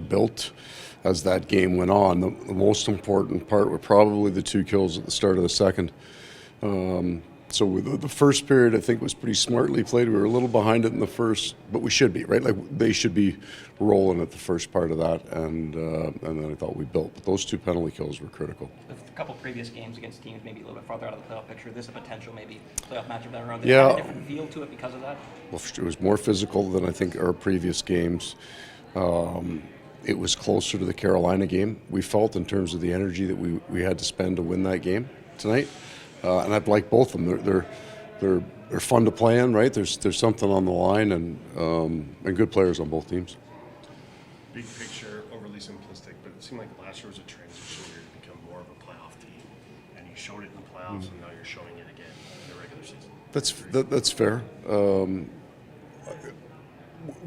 built as that game went on. The most important part were probably the 2 kills at the start of the second. So with the first period, I think, was pretty smartly played. We were a little behind it in the first, but we should be, right? Like, they should be rolling at the first part of that, and then I thought we built. But those 2 penalty kills were critical. A couple previous games against teams maybe a little bit farther out of the playoff picture. This is a potential maybe playoff matchup down the road. Did it have a different feel to it because of that? Well, it was more physical than I think our previous games. It was closer to the Carolina game, we felt, in terms of the energy that we had to spend to win that game tonight. And I'd like both of them. They're fun to play in, right? There's something on the line, and good players on both teams. Big picture, overly simplistic, but it seemed like last year was a transition year to become more of a playoff team, and you showed it in the playoffs, and now you're showing it again in the regular season. That's fair.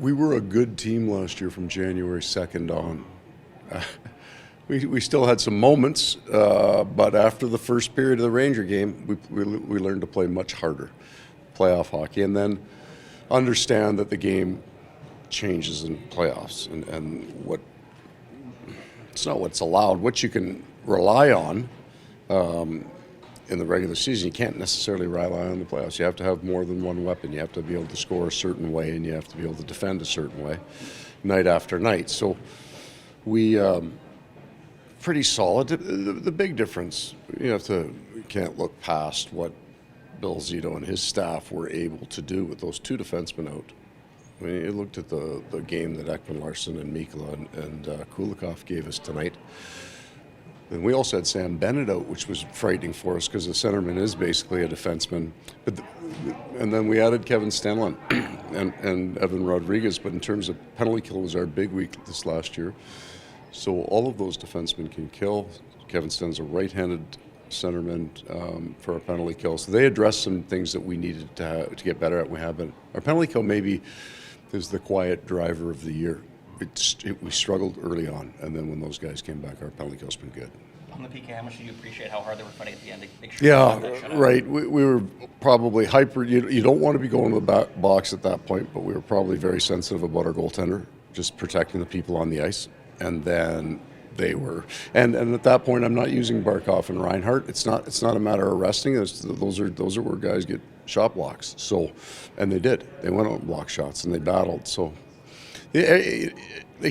We were a good team last year from January 2nd on. We still had some moments, but after the first period of the Ranger game, we learned to play much harder playoff hockey, and then understand that the game changes in playoffs, and what it's not what's allowed, what you can rely on in the regular season. You can't necessarily rely on the playoffs. You have to have more than one weapon. You have to be able to score a certain way, and you have to be able to defend a certain way, night after night. So we. Pretty solid. The big difference, you can't look past what Bill Zito and his staff were able to do with those 2 defensemen out. I mean, you looked at the game that Ekman Larsson and Mikkola and Kulikov gave us tonight. And we also had Sam Bennett out, which was frightening for us because the centerman is basically a defenseman. And then we added Kevin Stenlund and Evan Rodrigues. But in terms of penalty kill, was our big week this last year. So all of those defensemen can kill. Kevin Sten's a right-handed centerman for our penalty kill. So they addressed some things that we needed to get better at. We haven't. Our penalty kill maybe is the quiet driver of the year. We struggled early on, and then when those guys came back, our penalty kill's been good. On the PK, how much do you appreciate how hard they were fighting at the end to make sure? Yeah, right. We were probably hyper. You don't want to be going to the box at that point, but we were probably very sensitive about our goaltender, just protecting the people on the ice. And then they were, and at that point, I'm not using Barkov and Reinhart. It's not a matter of resting. Those are where guys get shot blocks. So, and they did. They went on block shots and they battled. So, they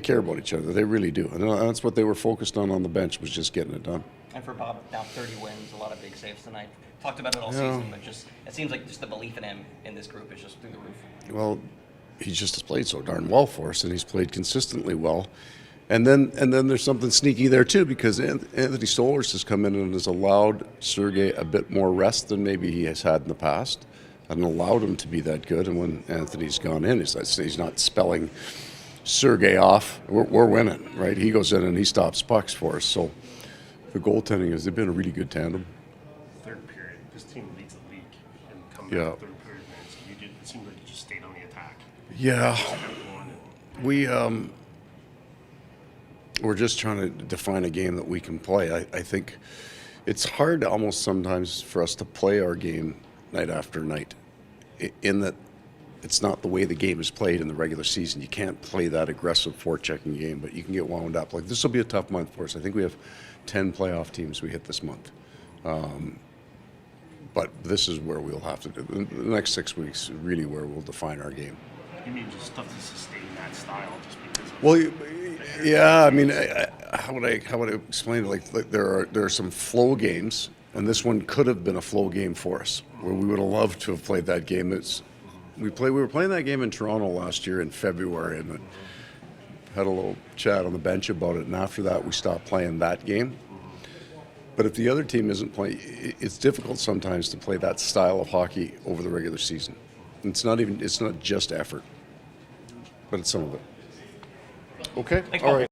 care about each other. They really do, and that's what they were focused on the bench, was just getting it done. And for Bob, now 30 wins, a lot of big saves tonight. Talked about it all season, but just it seems like just the belief in him in this group is just through the roof. Well, he just has played so darn well for us, and he's played consistently well. And then there's something sneaky there too, because Anthony Stolarz has come in and has allowed Sergei a bit more rest than maybe he has had in the past, and allowed him to be that good. And when Anthony's gone in, he's not spelling Sergei off. We're winning, right? He goes in and he stops pucks for us. So the goaltending they've been a really good tandem. Third period, this team leads the league, and coming back to third period, man, so it seemed like you just stayed on the attack. Yeah, we're just trying to define a game that we can play. I think it's hard almost sometimes for us to play our game night after night, in that it's not the way the game is played in the regular season. You can't play that aggressive forechecking game, but you can get wound up. Like, this will be a tough month for us. I think we have 10 playoff teams we hit this month. But this is where we'll have to do. The next 6 weeks is really where we'll define our game. You mean just tough to sustain that style just because of... Well, yeah, I mean, how would I explain it? Like there are some flow games, and this one could have been a flow game for us, where we would have loved to have played that game. We were playing that game in Toronto last year in February, and had a little chat on the bench about it. And after that, we stopped playing that game. But if the other team isn't playing, it's difficult sometimes to play that style of hockey over the regular season. It's not just effort, but it's some of it. Okay, all right.